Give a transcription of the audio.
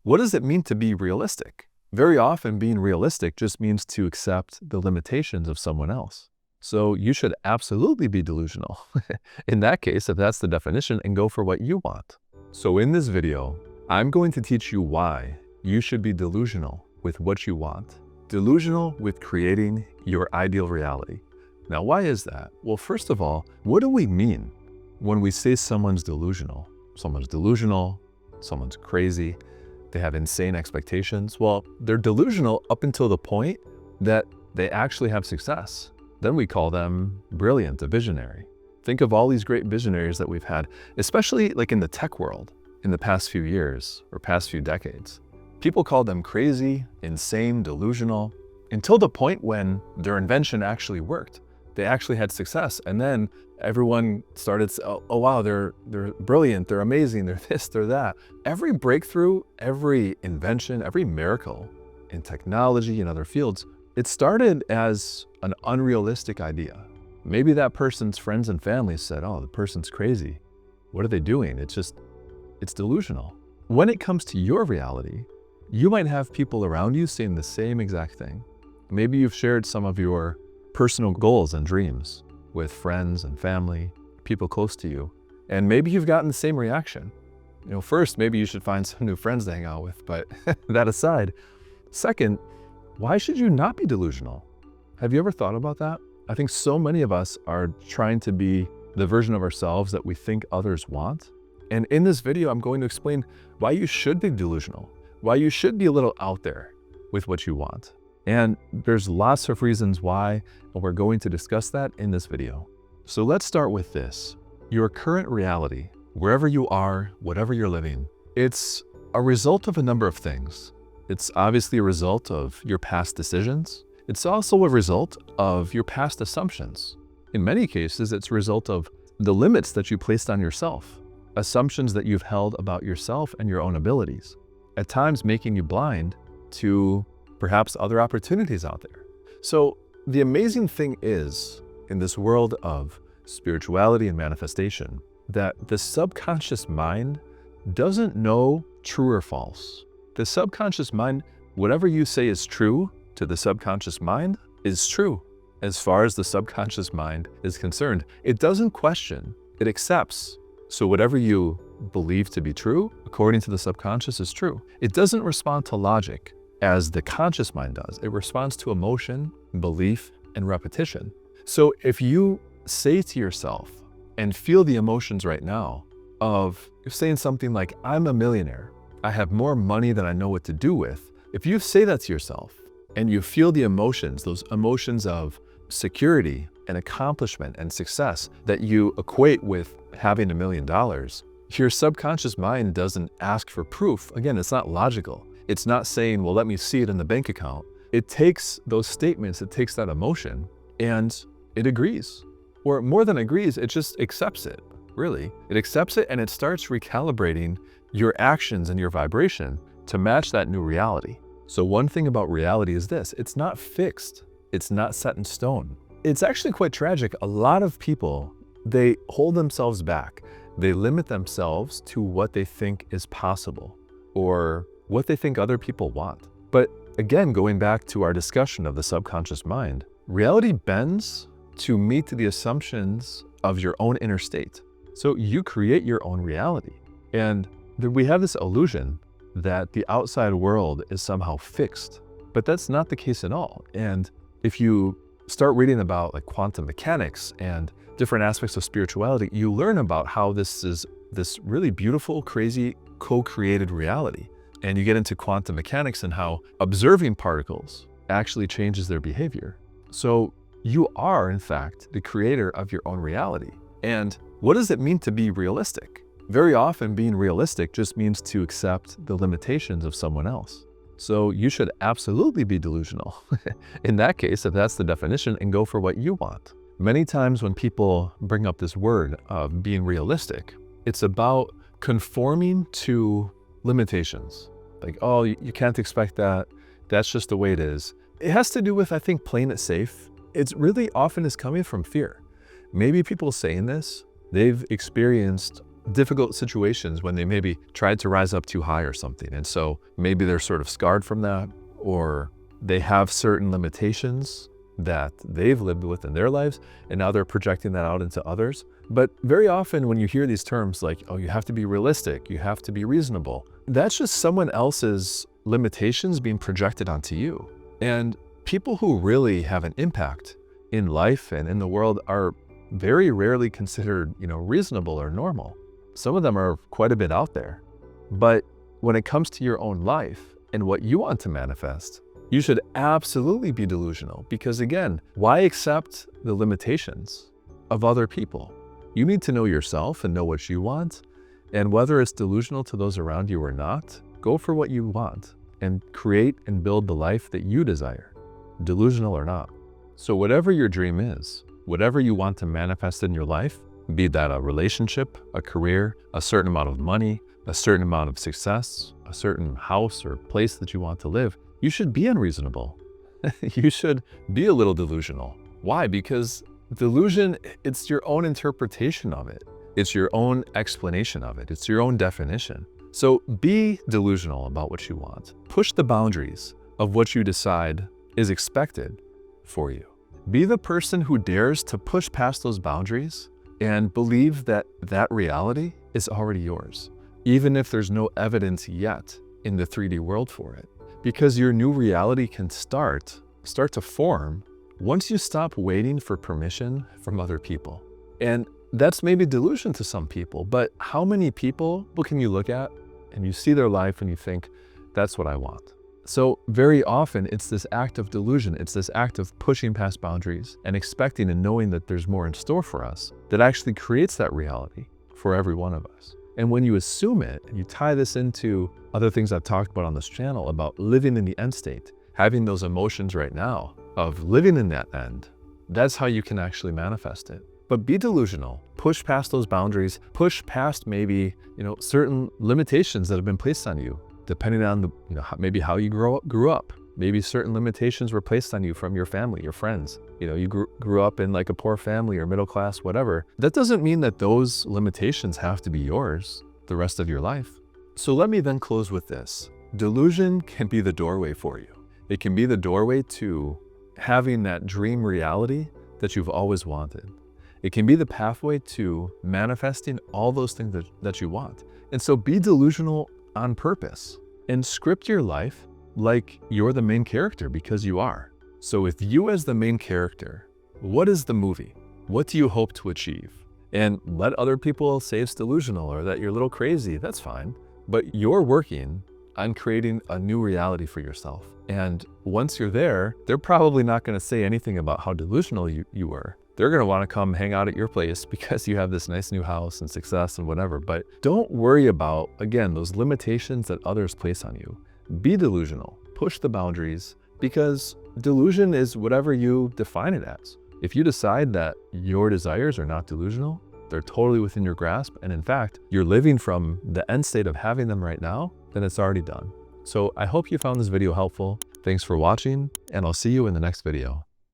What does it mean to be realistic? Very often being realistic just means to accept the limitations of someone else. So you should absolutely be delusional in that case, if that's the definition, and go for what you want. So in this video, I'm going to teach you why you should be delusional with what you want. Delusional with creating your ideal reality. Now, why is that? Well, first of all, what do we mean when we say someone's delusional? Someone's delusional, someone's crazy, they have insane expectations. Well, they're delusional up until the point that they actually have success. Then we call them brilliant, a visionary. Think of all these great visionaries that we've had, especially like in the tech world in the past few years or past few decades. People call them crazy, insane, delusional, until the point when their invention actually worked. They actually had success. And then everyone started saying, oh wow, they're brilliant, they're amazing, they're this, they're that. Every breakthrough, every invention, every miracle in technology and other fields, it started as an unrealistic idea. Maybe that person's friends and family said, oh, the person's crazy. What are they doing? It's delusional. When it comes to your reality, you might have people around you saying the same exact thing. Maybe you've shared some of your personal goals and dreams with friends and family, people close to you, and maybe you've gotten the same reaction. First, maybe you should find some new friends to hang out with, but that aside. Second, why should you not be delusional? Have you ever thought about that? I think so many of us are trying to be the version of ourselves that we think others want. And in this video, I'm going to explain why you should be delusional, why you should be a little out there with what you want. And there's lots of reasons why, and we're going to discuss that in this video. So let's start with this. Your current reality, wherever you are, whatever you're living, it's a result of a number of things. It's obviously a result of your past decisions. It's also a result of your past assumptions. In many cases, it's a result of the limits that you placed on yourself, assumptions that you've held about yourself and your own abilities, at times making you blind to perhaps other opportunities out there. So the amazing thing is, in this world of spirituality and manifestation, that the subconscious mind doesn't know true or false. The subconscious mind, whatever you say is true to the subconscious mind is true as far as the subconscious mind is concerned. It doesn't question, it accepts. So whatever you believe to be true, according to the subconscious, is true. It doesn't respond to logic as the conscious mind does. It responds to emotion, belief, and repetition. So if you say to yourself and feel the emotions right now of saying something like, I'm a millionaire, I have more money than I know what to do with. If you say that to yourself and you feel the emotions, those emotions of security and accomplishment and success that you equate with having $1 million, your subconscious mind doesn't ask for proof. Again, it's not logical. It's not saying, well, let me see it in the bank account. It takes those statements, it takes that emotion, and it agrees. Or more than agrees, it just accepts it, really. It accepts it and it starts recalibrating your actions and your vibration to match that new reality. So one thing about reality is this, it's not fixed. It's not set in stone. It's actually quite tragic. A lot of people, they hold themselves back. They limit themselves to what they think is possible or what they think other people want. But again, going back to our discussion of the subconscious mind, reality bends to meet the assumptions of your own inner state. So you create your own reality. And we have this illusion that the outside world is somehow fixed, but that's not the case at all. And if you start reading about like quantum mechanics and different aspects of spirituality, you learn about how this is this really beautiful, crazy, co-created reality. And you get into quantum mechanics and how observing particles actually changes their behavior. So you are, in fact, the creator of your own reality. And what does it mean to be realistic? Very often being realistic just means to accept the limitations of someone else. So you should absolutely be delusional in that case, if that's the definition, and go for what you want. Many times when people bring up this word of being realistic, it's about conforming to limitations. Like, oh, you can't expect that. That's just the way it is. It has to do with, I think, playing it safe. It's really often is coming from fear. Maybe people saying this, they've experienced difficult situations when they maybe tried to rise up too high or something. And so maybe they're sort of scarred from that, or they have certain limitations that they've lived with in their lives, and now they're projecting that out into others. But very often when you hear these terms like, oh, you have to be realistic, you have to be reasonable, that's just someone else's limitations being projected onto you. And people who really have an impact in life and in the world are very rarely considered, reasonable or normal. Some of them are quite a bit out there. But when it comes to your own life and what you want to manifest, you should absolutely be delusional, because again, why accept the limitations of other people? You need to know yourself and know what you want, and whether it's delusional to those around you or not, go for what you want and create and build the life that you desire, delusional or not. So whatever your dream is, whatever you want to manifest in your life, be that a relationship, a career, a certain amount of money, a certain amount of success, a certain house or place that you want to live, you should be unreasonable. You should be a little delusional. Why? Because delusion, it's your own interpretation of it. It's your own explanation of it. It's your own definition. So be delusional about what you want. Push the boundaries of what you decide is expected for you. Be the person who dares to push past those boundaries and believe that that reality is already yours, even if there's no evidence yet in the 3D world for it. Because your new reality can start to form once you stop waiting for permission from other people. And that's maybe delusion to some people, but how many people can you look at and you see their life and you think, that's what I want? So very often it's this act of delusion, it's this act of pushing past boundaries and expecting and knowing that there's more in store for us that actually creates that reality for every one of us. And when you assume it and you tie this into other things I've talked about on this channel about living in the end state, having those emotions right now of living in that end, that's how you can actually manifest it. But be delusional, push past those boundaries, push past maybe, certain limitations that have been placed on you, depending on maybe how you grew up. Maybe certain limitations were placed on you from your family, your friends. You grew up in like a poor family or middle class, whatever. That doesn't mean that those limitations have to be yours the rest of your life. So let me then close with this. Delusion can be the doorway for you. It can be the doorway to having that dream reality that you've always wanted. It can be the pathway to manifesting all those things that you want. And so be delusional on purpose and script your life like you're the main character, because you are. So with you as the main character, what is the movie? What do you hope to achieve? And let other people say it's delusional or that you're a little crazy, that's fine. But you're working on creating a new reality for yourself. And once you're there, they're probably not gonna say anything about how delusional you were. They're gonna wanna come hang out at your place because you have this nice new house and success and whatever. But don't worry about, again, those limitations that others place on you. Be delusional, push the boundaries, because delusion is whatever you define it as. If you decide that your desires are not delusional, they're totally within your grasp, and in fact, you're living from the end state of having them right now, then it's already done. So I hope you found this video helpful. Thanks for watching, and I'll see you in the next video.